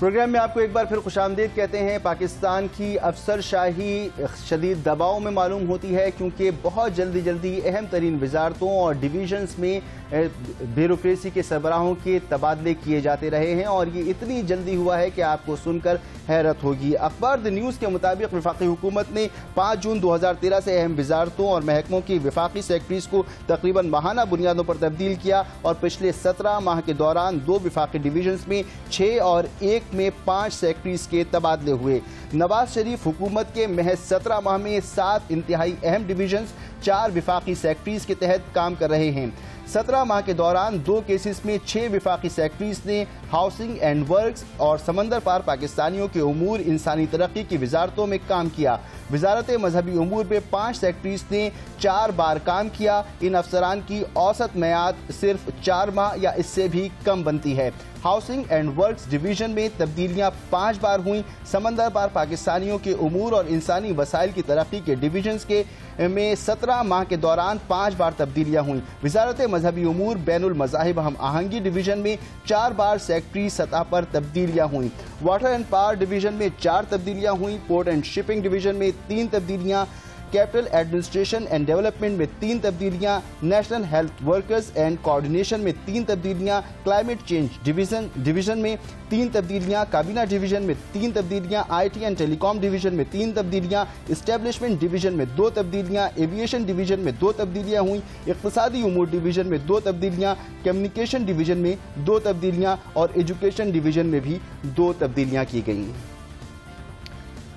Programme میں آپ کو ایک بار پھر خوش آمدید کہتے ہیں۔ پاکستان کی افسر شاہی شدید دباؤ میں معلوم ہوتی ہے کیونکہ بہت جلدی اہم ترین وزارتوں اور ڈویژنز میں بیوروکریسی کے سربراہوں کے تبادلے کیے جاتے رہے ہیں، اور یہ اتنی جلدی ہوا ہے کہ آپ کو سن کر حیرت ہوگی۔ اخبار دی نیوز کے مطابق وفاقی حکومت نے 5 جون 2013 سے اہم وزارتوں اور محکموں کی وفاقی سیکرٹریز کو تقریباً ماہانہ بنیادوں پر تبدیل کیا، اور پچھلے 17 ماہ کے دوران 2 وفاقی ڈویژنز میں 6 اور 1 میں 5 سیکرٹریز کے تبادلے ہوئے۔ نواز شریف حکومت کے محض 17 ماہ میں 7 انتہائی اہم ڈویژنز 4 وفاقی سیکرٹریز کے تحت کام کر رہے ہیں۔ 17 ماہ کے دوران 2 کیسز میں 6 وفاقی سیکرٹریز نے ہاؤسنگ اینڈ ورکس اور سمندر پار پاکستانیوں کے امور انسانی ترقی کی وزارتوں میں کام کیا۔ وزارت مذہبی امور میں 5 سیکرٹریز نے 4 بار کام کیا۔ ان افسران کی اوسط میعاد صرف 4 ماہ یا اس سے بھی کم بنتی ہے۔ ہاؤسنگ اینڈ ورکس ڈویژن میں تبدیلیاں 5 بار ہوئیں۔ سمندر پار پاکستانیوں کے امور اور انسانی وسائل کی ترقی کے ڈویژنز میں 17 ماہ کے دوران 5 بار تبدیلیاں ہوئیں۔ وزارت مذہبی امور بین المذاہب ہم آہنگی ڈویژن میں 4 بار سیکرٹری سطح پر تبدیلیاں ہوئیں۔ واٹر اینڈ پاور ڈویژن میں 4 تبدیلیاں ہوئیں۔ پورٹ اینڈ شپنگ ڈویژن میں 3 تبدیلیاں۔ کیپٹل ایڈمنسٹریشن اینڈ ڈیولپمنٹ میں 3 تبدیلیاں۔ National health workers and coordination میں 3 تبدیلیاں۔ کلائمیٹ چینج ڈویژن میں 3 تبدیلیاں۔ کابینہ ڈویژن میں 3 تبدیلیاں۔ I T and telecom division میں 3 تبدیلیاں۔ اسٹیبلشمنٹ ڈویژن میں 2 تبدیلیاں۔ ایویشن ڈویژن میں 2 تبدیلیاں ہوئیں۔ اقتصادی امور ڈویژن میں 2 تبدیلیاں۔ کمیونیکیشن ڈویژن میں 2 تبدیلیاں اور ایجوکیشن ڈویژن میں بھی 2 تبدیلیاں کی گئیں۔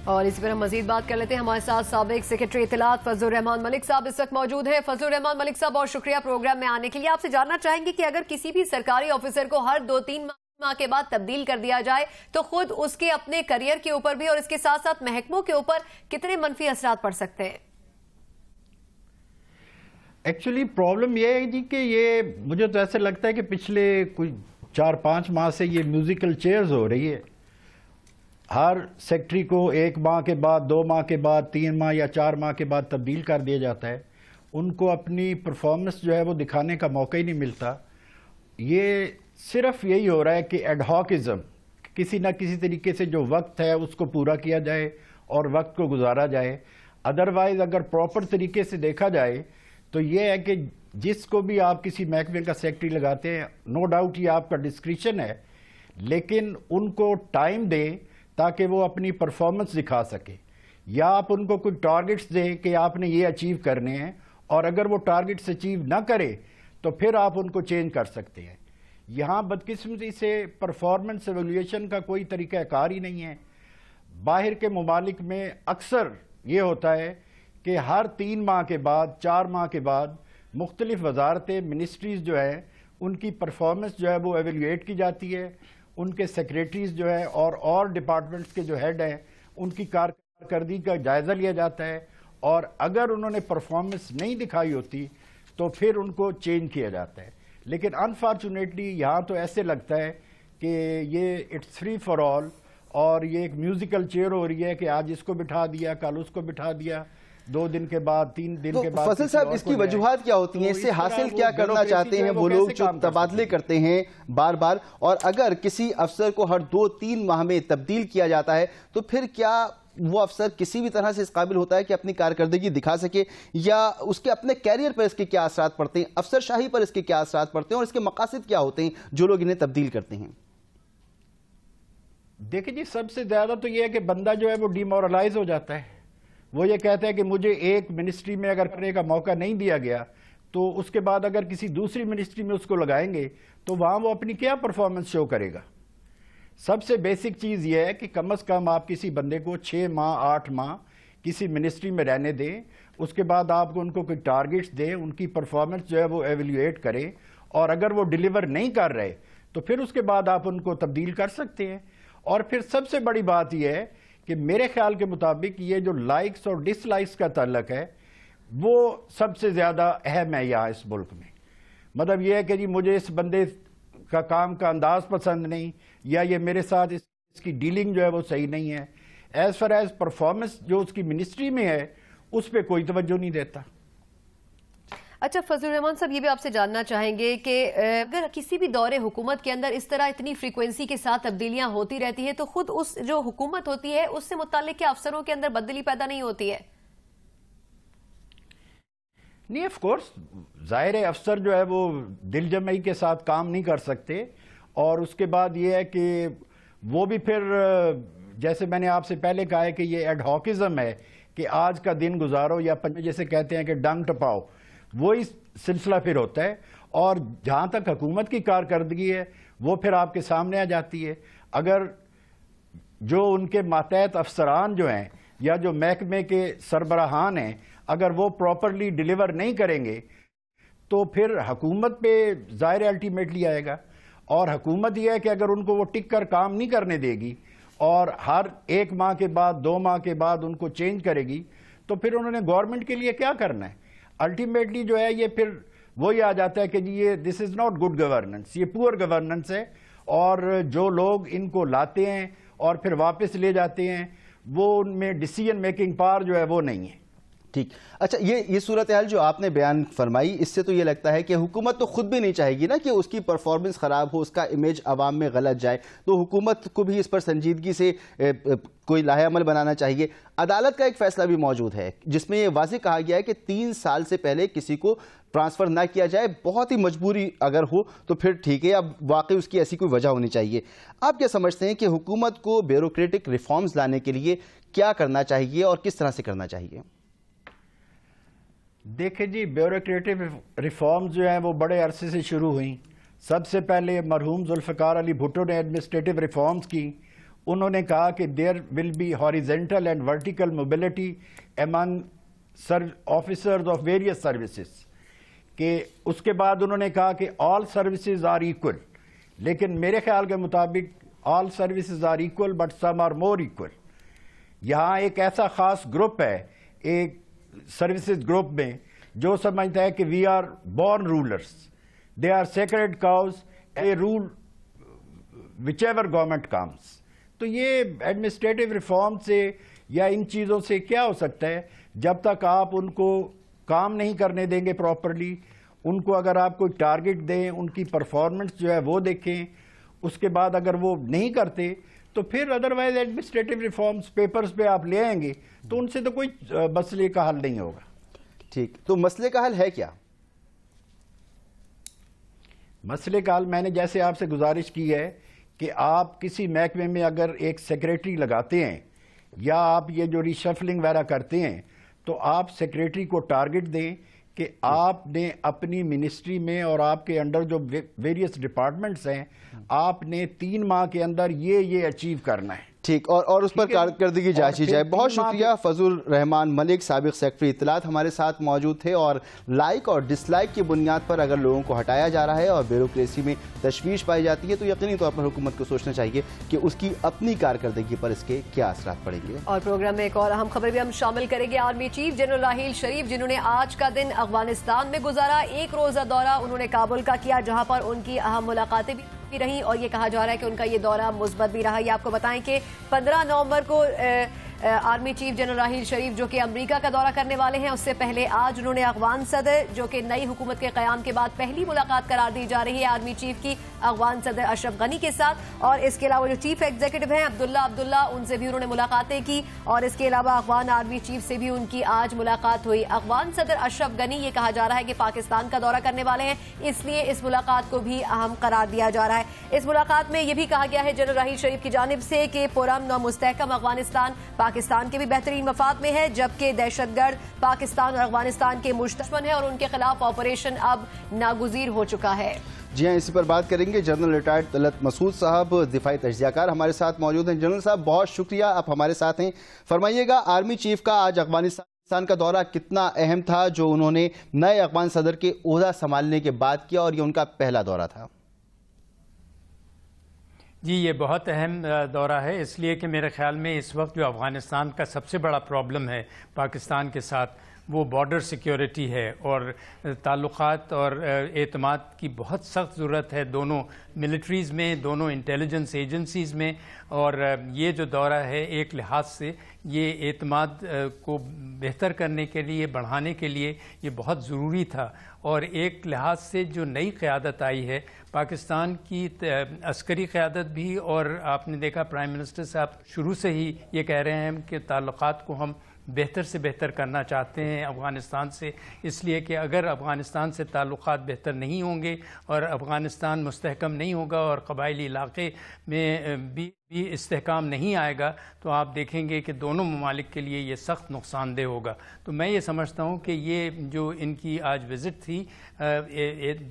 اور اسی پر ہم مزید بات کر لیتے ہیں۔ ہمارے ساتھ سابق سیکرٹری اطلاعات فضل الرحمان ملک صاحب اس وقت موجود ہیں۔ فضل الرحمان ملک صاحب، بہت شکریہ پروگرام میں آنے کے لیے۔ آپ سے جاننا چاہیں گے کہ اگر کسی بھی سرکاری آفیسر کو ہر 2-3 ماہ کے بعد تبدیل کر دیا جائے تو خود اس کے اپنے کریئر کے اوپر بھی اور اس کے ساتھ ساتھ محکموں کے اوپر کتنے منفی اثرات پڑ سکتے ہیں؟ ایکچولی پرابلم یہ ہے جی کہ یہ مجھے تو ایسے لگتا ہے کہ پچھلے کچھ 4-5 ماہ سے یہ میوزیکل چیئرز ہو رہی ہے۔ ہر سیکٹری کو 1 ماہ کے بعد، 2 ماہ کے بعد، 3 ماہ یا 4 ماہ کے بعد تبدیل کر دیا جاتا ہے۔ ان کو اپنی پرفارمنس جو ہے وہ دکھانے کا موقع ہی نہیں ملتا۔ یہ صرف یہی ہو رہا ہے کہ ایڈ ہاکزم، کسی نہ کسی طریقے سے جو وقت ہے اس کو پورا کیا جائے اور وقت کو گزارا جائے۔ ادروائز اگر پراپر طریقے سے دیکھا جائے تو یہ ہے کہ جس کو بھی آپ کسی محکمے کا سیکرٹری لگاتے ہیں، نو ڈاؤٹ یہ آپ کا ڈسکریشن ہے، لیکن ان کو ٹائم دیں تاکہ وہ اپنی پرفارمنس دکھا سکے، یا آپ ان کو کوئی ٹارگٹس دیں کہ آپ نے یہ اچیو کرنے ہیں، اور اگر وہ ٹارگٹس اچیو نہ کرے تو پھر آپ ان کو چینج کر سکتے ہیں۔ یہاں بدقسمتی سے پرفارمنس ایویلیویشن کا کوئی طریقہ کار ہی نہیں ہے۔ باہر کے ممالک میں اکثر یہ ہوتا ہے کہ ہر 3 ماہ کے بعد، 4 ماہ کے بعد مختلف وزارتیں، منسٹریز جو ہیں ان کی پرفارمنس جو ہے وہ ایویلیویٹ کی جاتی ہے، ان کے سیکریٹریز جو ہے اور ڈپارٹمنٹس کے جو ہیڈ ہیں ان کی کارکردگی کا جائزہ لیا جاتا ہے، اور اگر انہوں نے پرفارمنس نہیں دکھائی ہوتی تو پھر ان کو چینج کیا جاتا ہے۔ لیکن انفارچونیٹلی یہاں تو ایسے لگتا ہے کہ یہ اٹس فری فار آل، اور یہ ایک میوزیکل چیئر ہو رہی ہے کہ آج اس کو بٹھا دیا، کل اس کو بٹھا دیا، 2 دن کے بعد، 3 دن کے بعد۔ فضل صاحب، اس کی وجوہات کیا ہوتی ہیں؟ اس سے حاصل کیا کرنا چاہتے ہیں وہ لوگ جو تبادلے کرتے ہیں بار بار؟ اور اگر کسی افسر کو ہر 2-3 ماہ میں تبدیل کیا جاتا ہے تو پھر کیا وہ افسر کسی بھی طرح سے اس قابل ہوتا ہے کہ اپنی کارکردگی دکھا سکے، یا اس کے اپنے کیریئر پر اس کے کیا اثرات پڑتے ہیں، افسر شاہی پر اس کے کیا اثرات پڑتے ہیں، اور اس کے مقاصد کیا ہوتے ہیں جو لوگ انہیں تبدیل کرتے ہیں؟ دیکھیں جی، سب سے زیادہ تو یہ ہے کہ بندہ جو ہے وہ ڈی مورلائز ہو جاتا ہے۔ وہ یہ کہتا ہے کہ مجھے ایک منسٹری میں اگر کرنے کا موقع نہیں دیا گیا تو اس کے بعد اگر کسی دوسری منسٹری میں اس کو لگائیں گے تو وہاں وہ اپنی کیا پرفارمنس شو کرے گا۔ سب سے بیسک چیز یہ ہے کہ کم از کم آپ کسی بندے کو 6 ماہ 8 ماہ کسی منسٹری میں رہنے دیں، اس کے بعد آپ ان کو کوئی ٹارگٹس دیں، ان کی پرفارمنس جو ہے وہ ایویلیویٹ کریں، اور اگر وہ ڈیلیور نہیں کر رہے تو پھر اس کے بعد آپ ان کو تبدیل کر سکتے ہیں۔ اور پھر سب سے بڑی بات یہ ہے کہ میرے خیال کے مطابق یہ جو لائکس اور ڈس لائکس کا تعلق ہے وہ سب سے زیادہ اہم ہے یہاں اس ملک میں۔ مطلب یہ ہے کہ جی مجھے اس بندے کا کام کا انداز پسند نہیں، یا یہ میرے ساتھ اس کی ڈیلنگ جو ہے وہ صحیح نہیں ہے۔ ایز فار ایز پرفارمنس جو اس کی منسٹری میں ہے اس پہ کوئی توجہ نہیں دیتا۔ اچھا فضل الرحمان صاحب، یہ بھی آپ سے جاننا چاہیں گے کہ اگر کسی بھی دور حکومت کے اندر اس طرح اتنی فریکوینسی کے ساتھ تبدیلیاں ہوتی رہتی ہیں تو خود اس جو حکومت ہوتی ہے اس سے متعلق کیا افسروں کے اندر بدلی پیدا نہیں ہوتی ہے؟ نہیں، آف کورس ظاہر ہے افسر جو ہے وہ دل جمعی کے ساتھ کام نہیں کر سکتے، اور اس کے بعد یہ ہے کہ وہ بھی پھر جیسے میں نے آپ سے پہلے کہا ہے کہ یہ ایڈ ہاکزم ہے کہ آج کا دن گزارو یا جیسے کہتے ہیں کہ ڈنگ ٹپاؤ، وہی سلسلہ پھر ہوتا ہے. اور جہاں تک حکومت کی کارکردگی ہے وہ پھر آپ کے سامنے آ جاتی ہے. اگر جو ان کے ماتحت افسران جو ہیں یا جو محکمے کے سربراہان ہیں اگر وہ پراپرلی ڈیلیور نہیں کریں گے تو پھر حکومت پہ ظاہر الٹیمیٹلی آئے گا. اور حکومت یہ ہے کہ اگر ان کو وہ ٹک کر کام نہیں کرنے دے گی اور ہر 1 ماہ کے بعد 2 ماہ کے بعد ان کو چینج کرے گی تو پھر انہوں نے گورنمنٹ کے لیے کیا کرنا ہے؟ الٹیمیٹلی جو ہے یہ پھر وہی آ جاتا ہے کہ جی یہ دس از ناٹ گڈ گورننس، یہ پور گورننس ہے. اور جو لوگ ان کو لاتے ہیں اور پھر واپس لے جاتے ہیں وہ ان میں ڈیسیژن میکنگ پاور جو ہے وہ نہیں ہے. ٹھیک. اچھا، یہ صورتحال جو آپ نے بیان فرمائی اس سے تو یہ لگتا ہے کہ حکومت تو خود بھی نہیں چاہے گی نا کہ اس کی پرفارمنس خراب ہو، اس کا امیج عوام میں غلط جائے، تو حکومت کو بھی اس پر سنجیدگی سے کوئی لاہے عمل بنانا چاہیے. عدالت کا ایک فیصلہ بھی موجود ہے جس میں یہ واضح کہا گیا ہے کہ 3 سال سے پہلے کسی کو ٹرانسفر نہ کیا جائے. بہت ہی مجبوری اگر ہو تو پھر ٹھیک ہے، اب واقعی اس کی ایسی کوئی وجہ ہونی چاہیے. آپ کیا سمجھتے ہیں کہ حکومت کو بیوروکریٹک ریفارمز لانے کے لیے کیا کرنا چاہیے اور کس طرح سے کرنا چاہیے؟ دیکھیں جی، بیوروکریٹک ریفارمز جو ہیں وہ بڑے عرصے سے شروع ہوئیں. سب سے پہلے مرحوم ذوالفقار علی بھٹو نے ایڈمنسٹریٹو ریفارمز کی. انہوں نے کہا کہ there will be horizontal and vertical mobility among officers of various services. کہ اس کے بعد انہوں نے کہا کہ آل سروسز آر ایکول، لیکن میرے خیال کے مطابق all services are equal but some are more equal. یہاں ایک ایسا خاص گروپ ہے ایک سروسز گروپ میں جو سمجھتا ہے کہ we are born rulers, they are sacred cows, a rule whichever government comes. تو یہ ایڈمنسٹریٹو ریفارم سے یا ان چیزوں سے کیا ہو سکتا ہے؟ جب تک آپ ان کو کام نہیں کرنے دیں گے پراپرلی، ان کو اگر آپ کوئی ٹارگٹ دیں، ان کی پرفارمنس جو ہے وہ دیکھیں، اس کے بعد اگر وہ نہیں کرتے تو پھر ادروائز ایڈمنسٹریٹو ریفارمز پیپرز پہ آپ لے آئیں گے تو ان سے تو کوئی مسئلے کا حل نہیں ہوگا. ٹھیک، تو مسئلے کا حل ہے کیا؟ مسئلے کا حل میں نے جیسے آپ سے گزارش کی ہے کہ آپ کسی محکمے میں اگر ایک سیکریٹری لگاتے ہیں یا آپ یہ جو ریشفلنگ وغیرہ کرتے ہیں تو آپ سیکریٹری کو ٹارگٹ دیں کہ آپ نے اپنی منسٹری میں اور آپ کے انڈر جو ویریس ڈپارٹمنٹس ہیں آپ نے 3 ماہ کے اندر یہ اچیو کرنا ہے. ٹھیک، اور اس پر کارکردگی جانچی جائے. بہت شکریہ. فضل الرحمان ملک، سابق سیکرٹری اطلاعات، ہمارے ساتھ موجود تھے. اور لائک اور ڈس لائک کی بنیاد پر اگر لوگوں کو ہٹایا جا رہا ہے اور بیوروکریسی میں تشویش پائی جاتی ہے تو یقینی طور پر حکومت کو سوچنا چاہیے کہ اس کی اپنی کارکردگی پر اس کے کیا اثرات پڑیں گے. اور پروگرام میں ایک اور اہم خبر بھی ہم شامل کریں گے. Army chief general Raheel Sharif جنہوں نے آج کا دن افغانستان میں گزارا، 1 روزہ دورہ انہوں نے کابل کا کیا جہاں پر ان کی اہم ملاقاتیں بھی رہیں اور یہ کہا جا رہا ہے کہ ان کا یہ دورہ مثبت بھی رہا. یہ آپ کو بتائیں کہ 15 نومبر کو army chief general Raheel Sharif جو کہ امریکہ کا دورہ کرنے والے ہیں، اس سے پہلے آج انہوں نے افغان صدر جو کہ نئی حکومت کے قیام کے بعد پہلی ملاقات قرار دی جا رہی ہے آرمی چیف کی افغان صدر اشرف غنی کے ساتھ. اور اس کے علاوہ جو چیف ایگزیکٹو ہیں عبداللہ ان سے بھی انہوں نے ملاقاتیں کی اور اس کے علاوہ افغان آرمی چیف سے بھی ان کی آج ملاقات ہوئی. افغان صدر اشرف غنی یہ کہا جا رہا ہے کہ پاکستان کا دورہ کرنے والے ہیں، اس لیے اس ملاقات کو بھی اہم قرار دیا جا رہا ہے. اس ملاقات میں یہ بھی کہا گیا ہے جنرل راحیل شریف کی جانب سے کہ پرامن و مستحکم افغانستان پاکستان کے بھی بہترین مفاد میں ہے، جبکہ دہشت گرد پاکستان اور افغانستان کے مشترک ہیں اور ان کے خلاف آپریشن اب ناگزیر ہو چکا ہے. جی ہاں، اسی پر بات کریں گے. جنرل ریٹائرڈ طلعت مسعود صاحب دفاعی تجزیہ کار ہمارے ساتھ موجود ہیں. جنرل صاحب بہت شکریہ، آپ ہمارے ساتھ ہیں. فرمائیے گا آرمی چیف کا آج افغانستان کا دورہ کتنا اہم تھا جو انہوں نے نئے افغان صدر کے عہدہ سنبھالنے کے بعد کیا اور یہ ان کا پہلا دورہ تھا؟ جی یہ بہت اہم دورہ ہے، اس لیے کہ میرے خیال میں اس وقت جو افغانستان کا سب سے بڑا پرابلم ہے پاکستان کے ساتھ وہ بارڈر سیکیورٹی ہے، اور تعلقات اور اعتماد کی بہت سخت ضرورت ہے دونوں ملٹریز میں، دونوں انٹیلیجنس ایجنسیز میں، اور یہ جو دورہ ہے ایک لحاظ سے یہ اعتماد کو بہتر کرنے کے لیے، بڑھانے کے لیے یہ بہت ضروری تھا۔ اور ایک لحاظ سے جو نئی قیادت آئی ہے پاکستان کی عسکری قیادت بھی، اور آپ نے دیکھا پرائم منسٹر صاحب شروع سے ہی یہ کہہ رہے ہیں کہ تعلقات کو ہم بہتر سے بہتر کرنا چاہتے ہیں افغانستان سے، اس لیے کہ اگر افغانستان سے تعلقات بہتر نہیں ہوں گے اور افغانستان مستحکم نہیں ہوگا اور قبائلی علاقے میں بھی استحکام نہیں آئے گا تو آپ دیکھیں گے کہ دونوں ممالک کے لیے یہ سخت نقصان دہ ہوگا۔ تو میں یہ سمجھتا ہوں کہ یہ جو ان کی آج وزٹ تھی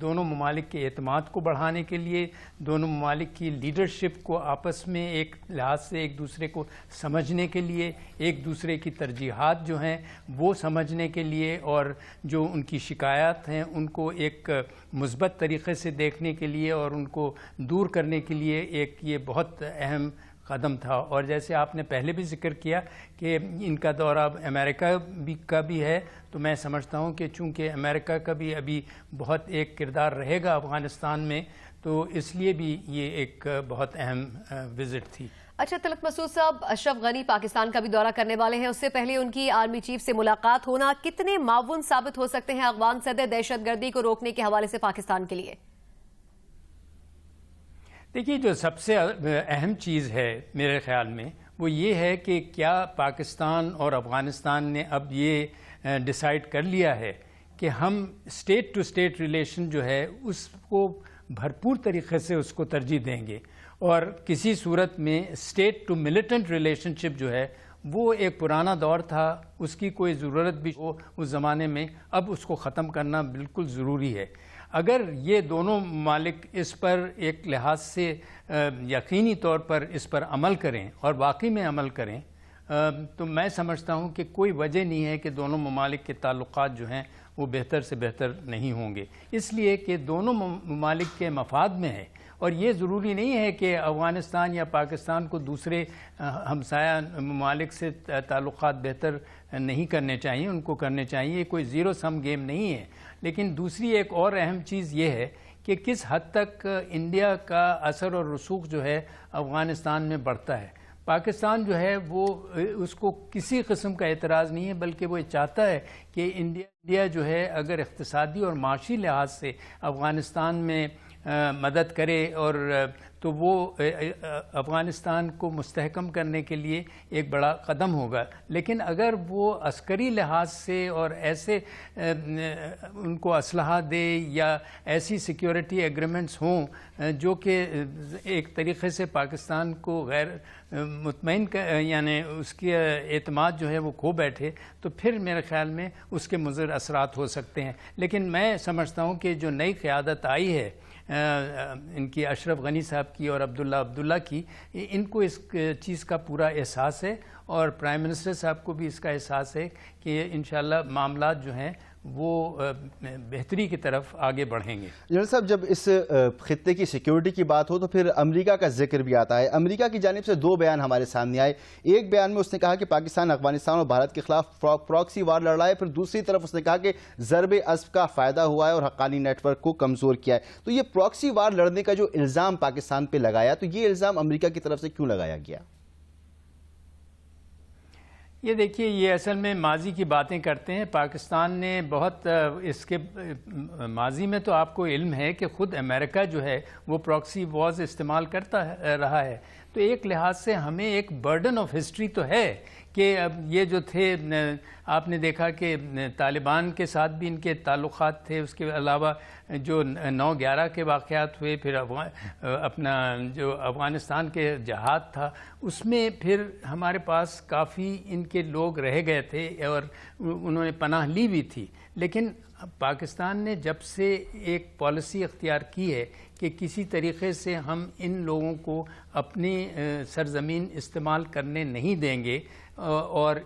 دونوں ممالک کے اعتماد کو بڑھانے کے لیے، دونوں ممالک کی لیڈرشپ کو آپس میں ایک لحاظ سے ایک دوسرے کو سمجھنے کے لیے، ایک دوسرے کی ترجیحات جو ہیں وہ سمجھنے کے لیے، اور جو ان کی شکایات ہیں ان کو ایک مثبت طریقے سے دیکھنے کے لیے اور ان کو دور کرنے کے لیے ایک یہ بہت اہم قدم تھا۔ اور جیسے آپ نے پہلے بھی ذکر کیا کہ ان کا دورہ امریکہ کا بھی ہے، تو میں سمجھتا ہوں کہ چونکہ امریکہ کا بھی ابھی بہت ایک کردار رہے گا افغانستان میں، تو اس لیے بھی یہ ایک بہت اہم وزٹ تھی۔ اچھا طلعت مسعود صاحب، اشرف غنی پاکستان کا بھی دورہ کرنے والے ہیں، اس سے پہلے ان کی آرمی چیف سے ملاقات ہونا کتنے معاون ثابت ہو سکتے ہیں افغان صدر دہشت گردی کو روکنے کے حوالے سے پاکستان کے لیے؟ دیکھیے، جو سب سے اہم چیز ہے میرے خیال میں وہ یہ ہے کہ کیا پاکستان اور افغانستان نے اب یہ ڈیسائیڈ کر لیا ہے کہ ہم اسٹیٹ ٹو اسٹیٹ ریلیشن جو ہے اس کو بھرپور طریقے سے اس کو ترجیح دیں گے، اور کسی صورت میں اسٹیٹ ٹو ملیٹنٹ ریلیشن شپ جو ہے وہ ایک پرانا دور تھا، اس کی کوئی ضرورت بھی ہو اس زمانے میں، اب اس کو ختم کرنا بالکل ضروری ہے۔ اگر یہ دونوں ممالک اس پر ایک لحاظ سے یقینی طور پر اس پر عمل کریں اور واقعی میں عمل کریں تو میں سمجھتا ہوں کہ کوئی وجہ نہیں ہے کہ دونوں ممالک کے تعلقات جو ہیں وہ بہتر سے بہتر نہیں ہوں گے، اس لیے کہ دونوں ممالک کے مفاد میں ہے۔ اور یہ ضروری نہیں ہے کہ افغانستان یا پاکستان کو دوسرے ہمسایہ ممالک سے تعلقات بہتر نہیں کرنے چاہیے، ان کو کرنے چاہیے، کوئی زیرو سم گیم نہیں ہے۔ لیکن دوسری ایک اور اہم چیز یہ ہے کہ کس حد تک انڈیا کا اثر اور رسوخ جو ہے افغانستان میں بڑھتا ہے۔ پاکستان جو ہے وہ اس کو کسی قسم کا اعتراض نہیں ہے، بلکہ وہ چاہتا ہے کہ انڈیا جو ہے اگر اقتصادی اور معاشی لحاظ سے افغانستان میں مدد کرے اور تو وہ افغانستان کو مستحکم کرنے کے لیے ایک بڑا قدم ہوگا۔ لیکن اگر وہ عسکری لحاظ سے اور ایسے ان کو اسلحہ دے یا ایسی سیکیورٹی ایگریمنٹس ہوں جو کہ ایک طریقے سے پاکستان کو غیر مطمئن یعنی اس کے اعتماد جو ہے وہ کھو بیٹھے، تو پھر میرے خیال میں اس کے مضر اثرات ہو سکتے ہیں۔ لیکن میں سمجھتا ہوں کہ جو نئی قیادت آئی ہے ان کی اشرف غنی صاحب کی اور عبداللہ کی، ان کو اس چیز کا پورا احساس ہے، اور پرائم منسٹر صاحب کو بھی اس کا احساس ہے کہ انشاءاللہ معاملات جو ہیں وہ بہتری کی طرف آگے بڑھیں گے۔ جنرل صاحب، جب اس خطے کی سیکیورٹی کی بات ہو تو پھر امریکہ کا ذکر بھی آتا ہے۔ امریکہ کی جانب سے دو بیان ہمارے سامنے آئے۔ ایک بیان میں اس نے کہا کہ پاکستان افغانستان اور بھارت کے خلاف پراکسی وار لڑ رہا ہے، پھر دوسری طرف اس نے کہا کہ ضرب عصب کا فائدہ ہوا ہے اور حقانی نیٹ ورک کو کمزور کیا ہے۔ تو یہ پراکسی وار لڑنے کا جو الزام پاکستان پہ لگایا، تو یہ الزام امریکہ کی طرف سے کیوں لگایا گیا؟ یہ دیکھیے، یہ اصل میں ماضی کی باتیں کرتے ہیں۔ پاکستان نے بہت اس کے ماضی میں تو آپ کو علم ہے کہ خود امریکہ جو ہے وہ پراکسی وارز استعمال کرتا رہا ہے، تو ایک لحاظ سے ہمیں ایک برڈن آف ہسٹری تو ہے کہ اب یہ جو تھے، آپ نے دیکھا کہ طالبان کے ساتھ بھی ان کے تعلقات تھے، اس کے علاوہ جو 9/11 کے واقعات ہوئے، پھر اپنا جو افغانستان کے جہاد تھا اس میں پھر ہمارے پاس کافی ان کے لوگ رہ گئے تھے اور انہوں نے پناہ لی بھی تھی۔ لیکن پاکستان نے جب سے ایک پالیسی اختیار کی ہے کہ کسی طریقے سے ہم ان لوگوں کو اپنی سرزمین استعمال کرنے نہیں دیں گے، اور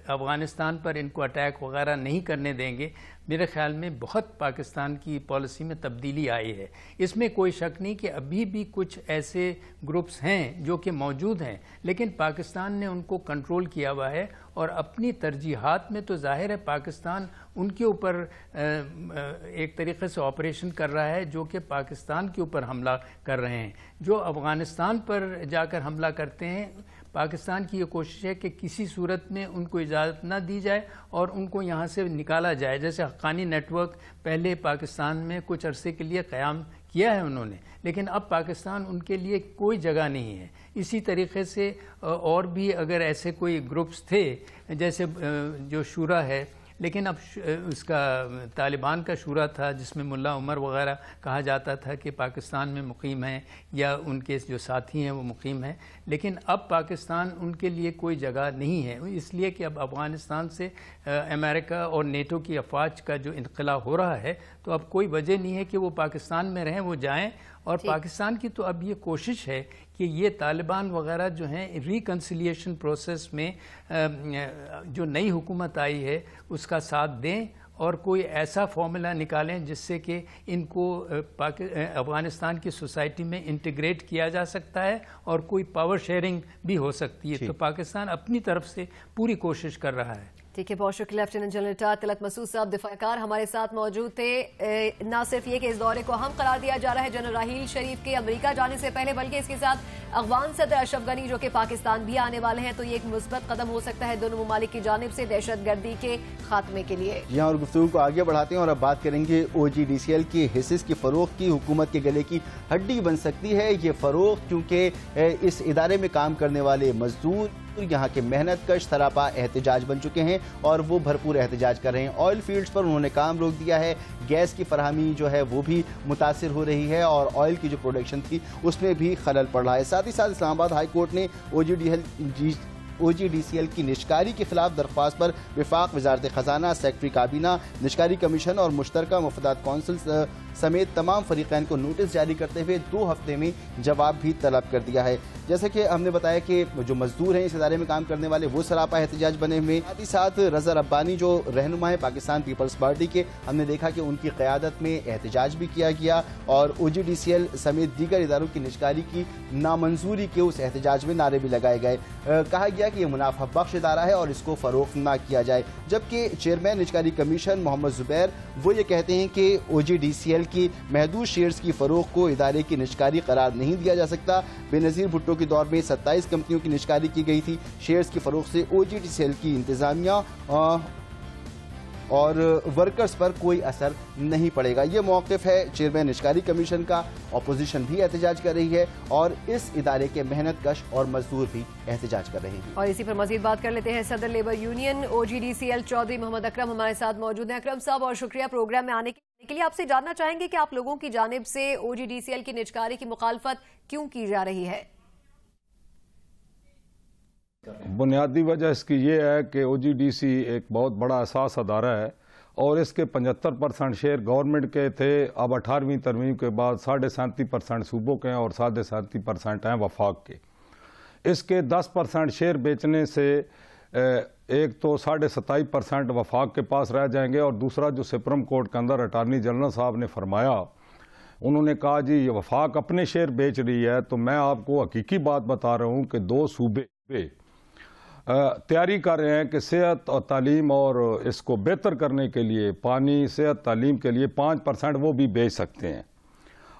افغانستان پر ان کو اٹیک وغیرہ نہیں کرنے دیں گے، میرے خیال میں بہت پاکستان کی پالیسی میں تبدیلی آئی ہے۔ اس میں کوئی شک نہیں کہ ابھی بھی کچھ ایسے گروپس ہیں جو کہ موجود ہیں، لیکن پاکستان نے ان کو کنٹرول کیا ہوا ہے، اور اپنی ترجیحات میں تو ظاہر ہے پاکستان ان کے اوپر ایک طریقے سے آپریشن کر رہا ہے جو کہ پاکستان کے اوپر حملہ کر رہے ہیں۔ جو افغانستان پر جا کر حملہ کرتے ہیں، پاکستان کی یہ کوشش ہے کہ کسی صورت میں ان کو اجازت نہ دی جائے اور ان کو یہاں سے نکالا جائے۔ جیسے حقانی نیٹ ورک پہلے پاکستان میں کچھ عرصے کے لیے قیام کیا ہے انہوں نے، لیکن اب پاکستان ان کے لیے کوئی جگہ نہیں ہے۔ اسی طریقے سے اور بھی اگر ایسے کوئی گروپس تھے، جیسے جو شورا ہے، لیکن اب اس کا طالبان کا شورا تھا جس میں ملا عمر وغیرہ کہا جاتا تھا کہ پاکستان میں مقیم ہیں یا ان کے جو ساتھی ہیں وہ مقیم ہیں، لیکن اب پاکستان ان کے لیے کوئی جگہ نہیں ہے، اس لیے کہ اب افغانستان سے امریکہ اور نیٹو کی افواج کا جو انخلا ہو رہا ہے، تو اب کوئی وجہ نہیں ہے کہ وہ پاکستان میں رہیں، وہ جائیں۔ اور پاکستان کی تو اب یہ کوشش ہے کہ یہ طالبان وغیرہ جو ہیں ریکنسیلیشن پروسیس میں جو نئی حکومت آئی ہے اس کا ساتھ دیں، اور کوئی ایسا فارمولا نکالیں جس سے کہ ان کو افغانستان کی سوسائٹی میں انٹیگریٹ کیا جا سکتا ہے اور کوئی پاور شیئرنگ بھی ہو سکتی ہے۔ تو پاکستان اپنی طرف سے پوری کوشش کر رہا ہے۔ ٹھیک ہے، بہت شکریہ لیفٹیننٹ جنرل ریٹائر تلک مسعود صاحب، دفاع کار ہمارے ساتھ موجود تھے۔ نہ صرف یہ کہ اس دورے کو اہم قرار دیا جا رہا ہے جنرل راحیل شریف کے امریکہ جانے سے پہلے، بلکہ اس کے ساتھ افغان صدر اشرف غنی جو کہ پاکستان بھی آنے والے ہیں، تو یہ ایک مثبت قدم ہو سکتا ہے دونوں ممالک کی جانب سے دہشت گردی کے خاتمے کے لیے۔ یہاں اور گفتگو کو آگے بڑھاتے ہیں اور اب بات کریں گے OGDCL کے حصص کی فروخت کی۔ حکومت کے گلے کی ہڈی بن سکتی ہے یہ فروخت، کیونکہ اس ادارے میں کام کرنے والے مزدور یہاں کے محنت کش سراپا احتجاج بن چکے ہیں اور وہ بھرپور احتجاج کر رہے ہیں۔ آئل فیلڈز پر انہوں نے کام روک دیا ہے، گیس کی فراہمی جو ہے وہ بھی متاثر ہو رہی ہے اور آئل کی جو پروڈکشن تھی اس میں بھی خلل پڑ رہا ہے۔ ساتھ ہی ساتھ اسلام آباد ہائی کورٹ نے OGDCL کی نشکاری کے خلاف درخواست پر وفاق، وزارت خزانہ، سیکرٹری کابینہ، نشکاری کمیشن اور مشترکہ مفادات کونسل سمیت تمام فریقین کو نوٹس جاری کرتے ہوئے 2 ہفتے میں جواب بھی طلب کر دیا ہے۔ جیسا کہ ہم نے بتایا کہ جو مزدور ہیں اس ادارے میں کام کرنے والے وہ سراپا احتجاج بنے ہوئے، ساتھ ہی ساتھ رضا ربانی جو رہنما ہے پاکستان پیپلز پارٹی کے، ہم نے دیکھا کہ ان کی قیادت میں احتجاج بھی کیا گیا اور OGDCL سمیت دیگر اداروں کی نشکاری کی نامنظوری کے اس احتجاج میں نعرے بھی لگائے گئے۔ کہا گیا کہ یہ منافع بخش ادارہ ہے اور اس کو فروخت نہ کیا جائے، جبکہ چیئرمین نشکاری کمیشن محمد زبیر وہ یہ کہتے ہیں کہ OGDCL کی محدود شیئرز کی فروخت کو ادارے کی نشکاری قرار نہیں دیا جا سکتا۔ بے نظیر بھٹو کے دور میں 27 کمپنیوں کی نشکاری کی گئی تھی۔ شیئرز کی فروخت سے OGDCL کی انتظامیہ اور ورکرز پر کوئی اثر نہیں پڑے گا۔ یہ موقف ہے چیئرمین نشکاری کمیشن کا۔ اپوزیشن بھی احتجاج کر رہی ہے اور اس ادارے کے محنت کش اور مزدور بھی احتجاج کر رہے ہیں۔ اور اسی پر مزید بات کر لیتے ہیں صدر لیبر یونین OGDCL چودھری محمد اکرم ہمارے ساتھ موجود ہیں۔ اکرم صاحب، اور شکریہ پروگرام میں آنے کے لیے۔ آپ سے جاننا چاہیں گے کہ آپ لوگوں کی جانب سے OGDCL کی نشکاری کی مخالفت کیوں کی جا رہی ہے؟ بنیادی وجہ اس کی یہ ہے کہ OGDC ایک بہت بڑا اساس ادارہ ہے اور اس کے 75% شیئر گورنمنٹ کے تھے۔ اب 18ویں ترمیم کے بعد 37.5% صوبوں کے ہیں اور 37.5% ہیں وفاق کے۔ اس کے 10% شیئر بیچنے سے ایک تو 27.5% وفاق کے پاس رہ جائیں گے، اور دوسرا جو سپریم کورٹ کے اندر اٹارنی جنرل صاحب نے فرمایا، انہوں نے کہا جی یہ وفاق اپنے شیئر بیچ رہی ہے، تو میں آپ کو حقیقی بات بتا رہا ہوں کہ 2 صوبے تیاری کر رہے ہیں کہ صحت اور تعلیم اور اس کو بہتر کرنے کے لیے، پانی، صحت، تعلیم کے لیے 5% وہ بھی بیچ سکتے ہیں۔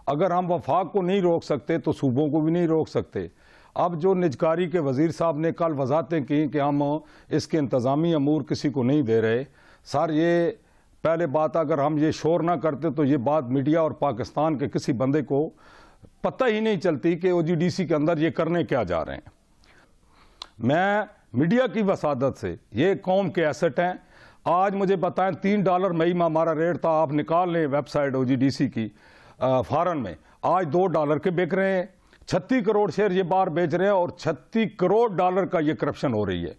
اگر ہم وفاق کو نہیں روک سکتے تو صوبوں کو بھی نہیں روک سکتے۔ اب جو نجکاری کے وزیر صاحب نے کل وضاحتیں کی کہ ہم اس کے انتظامی امور کسی کو نہیں دے رہے، سر یہ پہلے بات اگر ہم یہ شور نہ کرتے تو یہ بات میڈیا اور پاکستان کے کسی بندے کو پتہ ہی نہیں چلتی کہ OGDC کے اندر یہ کرنے کیا جا رہے ہیں۔ میں میڈیا کی وسادت سے، یہ قوم کے ایسٹ ہیں۔ آج مجھے بتائیں $3 مئی میں ہمارا ریٹ تھا، آپ نکال لیں ویب سائٹ OGDC کی فارن میں، آج $2 کے بک رہے ہیں۔ 36 کروڑ شیئر یہ بار بیچ رہے ہیں اور $36 کروڑ کا یہ کرپشن ہو رہی ہے۔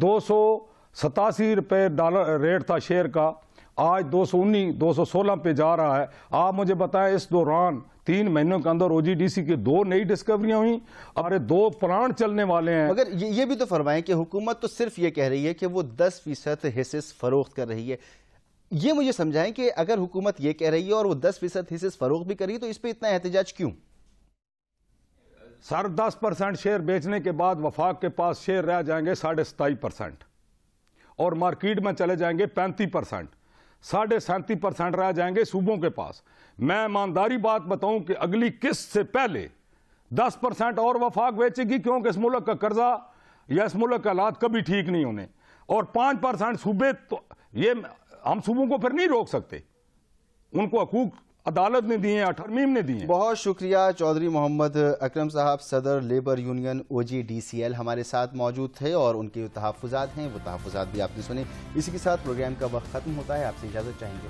$287 ریٹ تھا شیئر کا، آج 219 216 پہ جا رہا ہے. آپ مجھے بتائیں اس دوران 3 مہینوں کے اندر OGDC کی 2 نئی ڈسکوریاں ہوئیں اور 2 پلانٹ چلنے والے ہیں. مگر یہ بھی تو فرمائیں کہ حکومت تو صرف یہ کہہ رہی ہے کہ وہ 10% حصص فروخت کر رہی ہے. یہ مجھے سمجھائیں کہ اگر حکومت یہ کہہ رہی ہے اور وہ 10% حصص فروخت بھی کر رہی ہے تو اس پہ اتنا احتجاج کیوں؟ سر 10% شیئر بیچنے کے بعد وفاق کے پاس شیئر رہ جائیں گے 27.5% اور مارکیٹ میں چلے جائیں گے 35%. 37.5% رہ جائیں گے صوبوں کے پاس. میں ایمانداری بات بتاؤں کہ اگلی قسط سے پہلے 10% اور وفاق بیچے گی کیونکہ اس ملک کا قرضہ یا اس ملک کے حالات کبھی ٹھیک نہیں ہونے. اور 5% صوبے تو یہ ہم صوبوں کو پھر نہیں روک سکتے. ان کو حقوق عدالت نے دیے ہیں, ترمیم نے دیے ہیں. بہت شکریہ چودھری محمد اکرم صاحب, صدر لیبر یونین OGDCL ہمارے ساتھ موجود تھے اور ان کے تحفظات ہیں وہ تحفظات بھی آپ نے سنے. اسی کے ساتھ پروگرام کا وقت ختم ہوتا ہے. آپ سے اجازت چاہیں گے.